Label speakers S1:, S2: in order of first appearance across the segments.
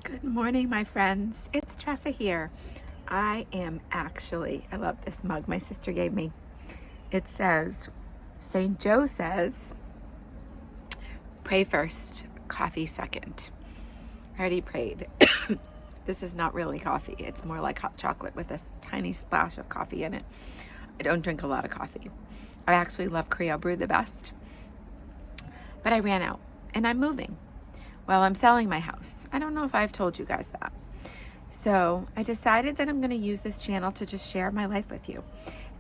S1: Good morning, my friends. It's Tresa here. I love this mug my sister gave me. It says, St. Joe says, pray first, coffee second. I already prayed. This is not really coffee. It's more like hot chocolate with a tiny splash of coffee in it. I don't drink a lot of coffee. I actually love Creole brew the best. But I ran out and I'm moving. Well, I'm selling my house. I don't know if I've told you guys that. So I decided that I'm going to use this channel to just share my life with you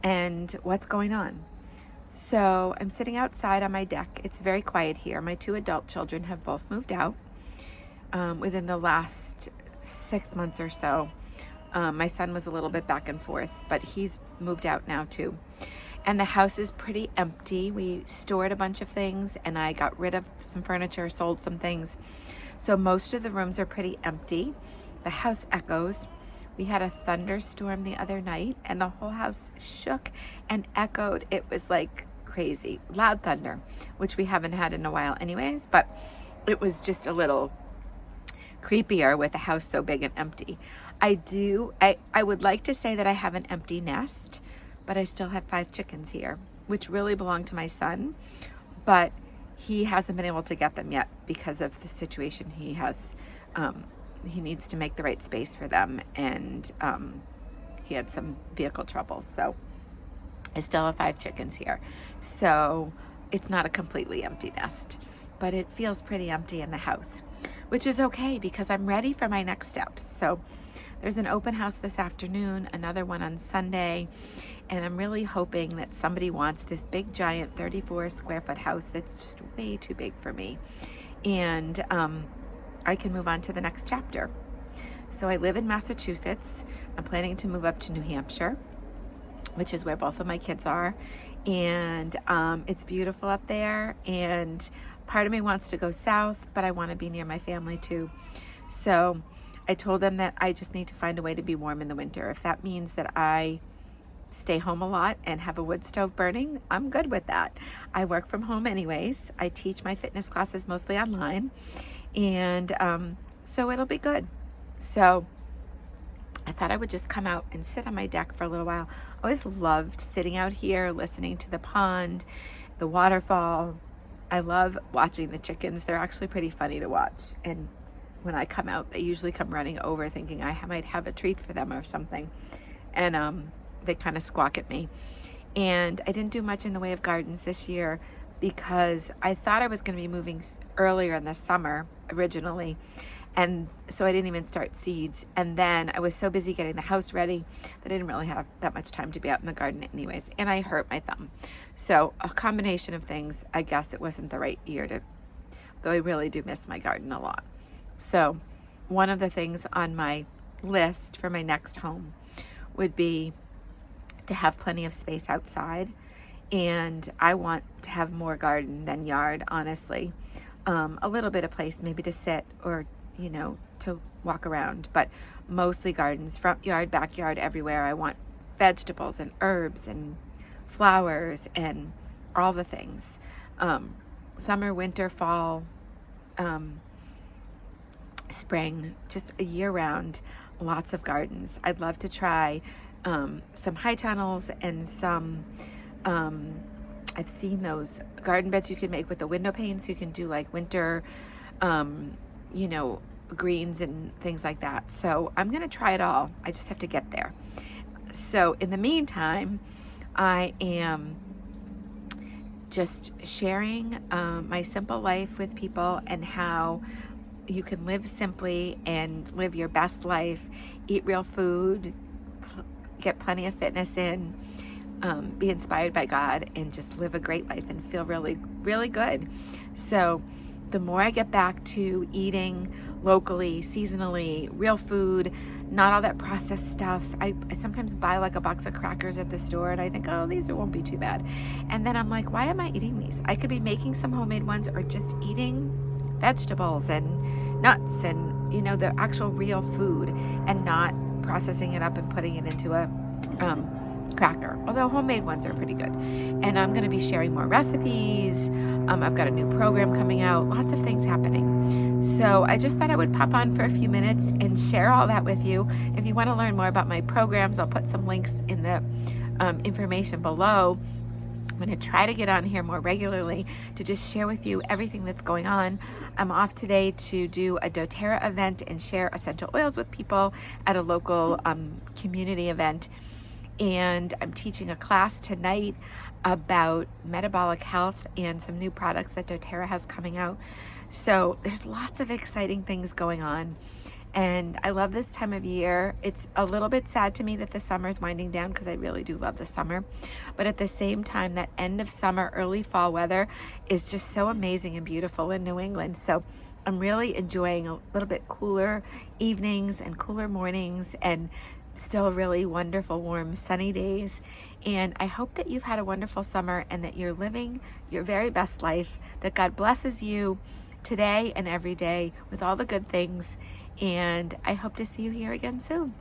S1: and what's going on. So I'm sitting outside on my deck. It's very quiet here. My 2 adult children have both moved out within the last 6 months or so. My son was a little bit back and forth, but he's moved out now too. And the house is pretty empty. We stored a bunch of things and I got rid of some furniture, sold some things. So most of the rooms are pretty empty. The house echoes. We had a thunderstorm the other night and the whole house shook and echoed. It was like crazy. Loud thunder, which we haven't had in a while anyways, but it was just a little creepier with the house so big and empty. I would like to say that I have an empty nest, but I still have 5 chickens here, which really belong to my son, but he hasn't been able to get them yet because of the situation he has. He needs to make the right space for them, and he had some vehicle trouble. So I still have 5 chickens here. So it's not a completely empty nest, but it feels pretty empty in the house, which is okay because I'm ready for my next steps. So there's an open house this afternoon, another one on Sunday, and I'm really hoping that somebody wants this big giant 34 square foot house that's just way too big for me. And I can move on to the next chapter. So I live in Massachusetts. I'm planning to move up to New Hampshire, which is where both of my kids are. And it's beautiful up there. And part of me wants to go south, but I want to be near my family too. So I told them that I just need to find a way to be warm in the winter. If that means that I stay home a lot and have a wood stove burning, I'm good with that. I work from home anyways. I teach my fitness classes mostly online, and so it'll be good. So I thought I would just come out and sit on my deck for a little while. I always loved sitting out here, listening to the pond, the waterfall. I love watching the chickens. They're actually pretty funny to watch. And when I come out, they usually come running over thinking I might have a treat for them or something. And they kind of squawk at me. And I didn't do much in the way of gardens this year because I thought I was going to be moving earlier in the summer originally. And so I didn't even start seeds. And then I was so busy getting the house ready that I didn't really have that much time to be out in the garden anyways. And I hurt my thumb. So a combination of things, I guess it wasn't the right year to, though I really do miss my garden a lot. So one of the things on my list for my next home would be to have plenty of space outside. And I want to have more garden than yard, honestly. A little bit of place maybe to sit or, to walk around, but mostly gardens, front yard, backyard, everywhere. I want vegetables and herbs and flowers and all the things. Summer, winter, fall, spring, just a year round, lots of gardens. I'd love to try some high tunnels and some, I've seen those garden beds you can make with the window panes. You can do like winter, greens and things like that. So I'm going to try it all. I just have to get there. So in the meantime, I am just sharing my simple life with people and how you can live simply and live your best life, eat real food, get plenty of fitness in, be inspired by God, and just live a great life and feel really, really good. So the more I get back to eating locally, seasonally, real food, not all that processed stuff. I sometimes buy like a box of crackers at the store and I think, oh, these won't be too bad. And then I'm like, why am I eating these? I could be making some homemade ones or just eating vegetables and nuts and, the actual real food and not processing it up and putting it into a cracker, although homemade ones are pretty good. And I'm going to be sharing more recipes. I've got a new program coming out, lots of things happening. So I just thought I would pop on for a few minutes and share all that with you. If you want to learn more about my programs, I'll put some links in the information below. I'm going to try to get on here more regularly to just share with you everything that's going on. I'm off today to do a doTERRA event and share essential oils with people at a local community event. And I'm teaching a class tonight about metabolic health and some new products that doTERRA has coming out. So there's lots of exciting things going on. And I love this time of year. It's a little bit sad to me that the summer is winding down because I really do love the summer. But at the same time, that end of summer, early fall weather is just so amazing and beautiful in New England. So I'm really enjoying a little bit cooler evenings and cooler mornings and still really wonderful, warm, sunny days. And I hope that you've had a wonderful summer and that you're living your very best life, that God blesses you today and every day with all the good things. And I hope to see you here again soon.